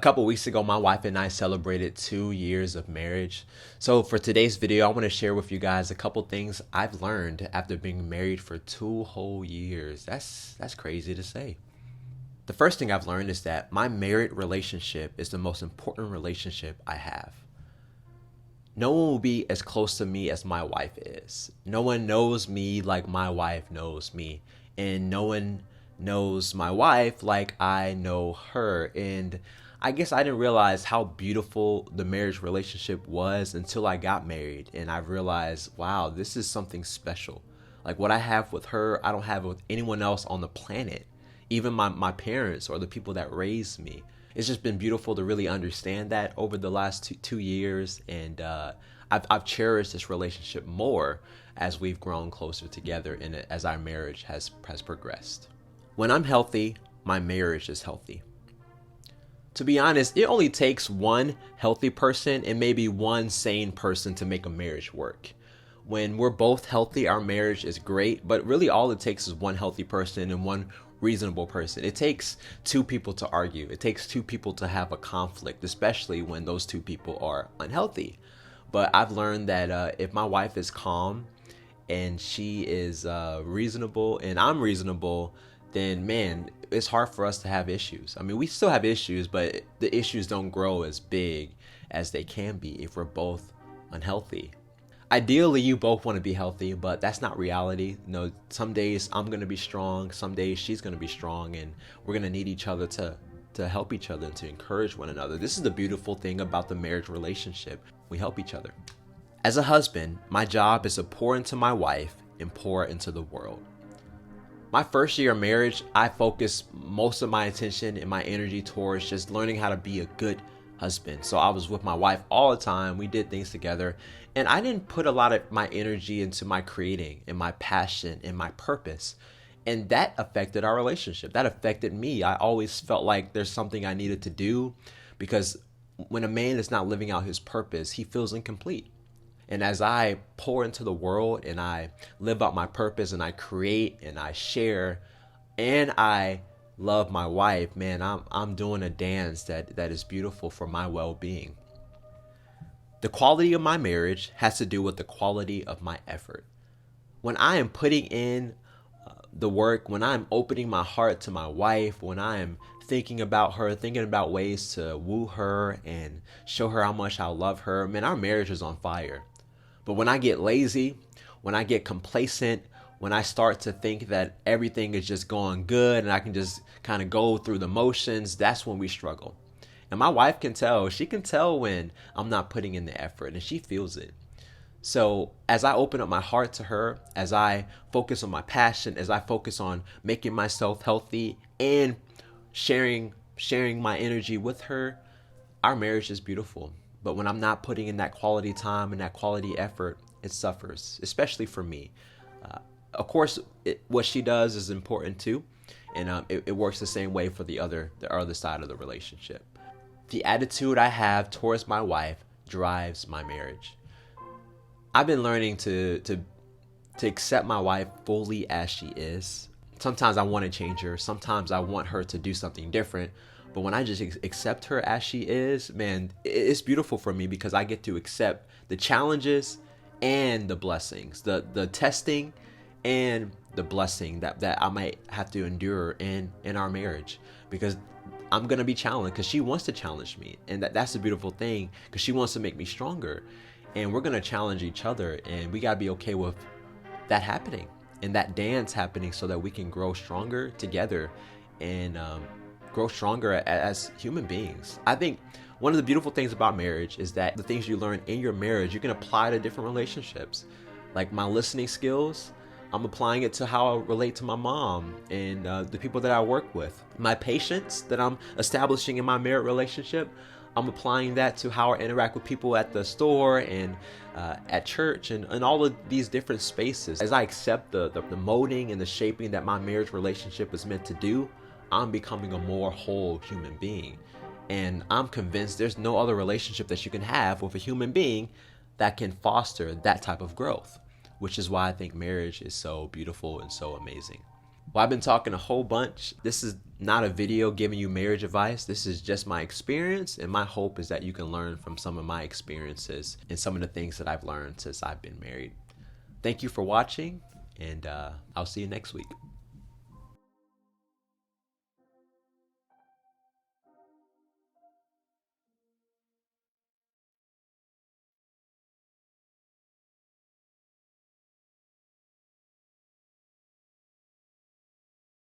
couple weeks ago, my wife and I celebrated 2 years of marriage. So for today's video, I want to share with you guys a couple things I've learned after being married for 2 whole years. That's crazy to say. The first thing I've learned is that my married relationship is the most important relationship I have. No one will be as close to me as my wife is. No one knows me like my wife knows me. And no one knows my wife like I know her. And I guess I didn't realize how beautiful the marriage relationship was until I got married. And I realized, wow, this is something special. Like what I have with her, I don't have with anyone else on the planet. Even my parents or the people that raised me. It's just been beautiful to really understand that over the last two years, and I've cherished this relationship more as we've grown closer together and as our marriage has progressed. When I'm healthy, my marriage is healthy. To be honest, it only takes one healthy person and maybe one sane person to make a marriage work. When we're both healthy, our marriage is great, but really all it takes is one healthy person and one reasonable person. It takes two people to argue. It takes two people to have a conflict, especially when those two people are unhealthy. But I've learned that if my wife is calm and she is reasonable and I'm reasonable, then man, it's hard for us to have issues. I mean, we still have issues, but the issues don't grow as big as they can be if we're both unhealthy. Ideally, you both want to be healthy, but that's not reality. You know, some days I'm going to be strong, some days she's going to be strong, and we're going to need each other to help each other and to encourage one another. This is the beautiful thing about the marriage relationship. We help each other. As a husband, my job is to pour into my wife and pour into the world. My first year of marriage, I focused most of my attention and my energy towards just learning how to be a good husband. So I was with my wife all the time. We did things together. And I didn't put a lot of my energy into my creating and my passion and my purpose. And that affected our relationship. That affected me. I always felt like there's something I needed to do because when a man is not living out his purpose, he feels incomplete. And as I pour into the world and I live out my purpose and I create and I share and I love my wife, man, I'm doing a dance that is beautiful for my well-being. The quality of my marriage has to do with the quality of my effort. When I am putting in the work, when I'm opening my heart to my wife, when I am thinking about her, thinking about ways to woo her and show her how much I love her, man, our marriage is on fire. But when I get lazy, when I get complacent, when I start to think that everything is just going good and I can just kind of go through the motions, that's when we struggle. And my wife can tell. She can tell when I'm not putting in the effort, and she feels it. So as I open up my heart to her, as I focus on my passion, as I focus on making myself healthy and sharing my energy with her, our marriage is beautiful. But when I'm not putting in that quality time and that quality effort, it suffers, especially for me. Of course, what she does is important too, and it works the same way for the other side of the relationship. The attitude I have towards my wife drives my marriage. I've been learning to accept my wife fully as she is. Sometimes I want to change her. Sometimes I want her to do something different. But when I just accept her as she is, man, it's beautiful for me because I get to accept the challenges and the blessings, the testing and the blessing that I might have to endure in our marriage, because I'm going to be challenged because she wants to challenge me. And that's the beautiful thing, because she wants to make me stronger. And we're going to challenge each other, and we got to be okay with that happening and that dance happening so that we can grow stronger together and grow stronger as human beings. I think one of the beautiful things about marriage is that the things you learn in your marriage, you can apply to different relationships. Like my listening skills, I'm applying it to how I relate to my mom and the people that I work with. My patience that I'm establishing in my married relationship, I'm applying that to how I interact with people at the store and at church and all of these different spaces. As I accept the molding and the shaping that my marriage relationship is meant to do, I'm becoming a more whole human being. And I'm convinced there's no other relationship that you can have with a human being that can foster that type of growth, which is why I think marriage is so beautiful and so amazing. Well, I've been talking a whole bunch. This is not a video giving you marriage advice. This is just my experience, and my hope is that you can learn from some of my experiences and some of the things that I've learned since I've been married. Thank you for watching, and I'll see you next week.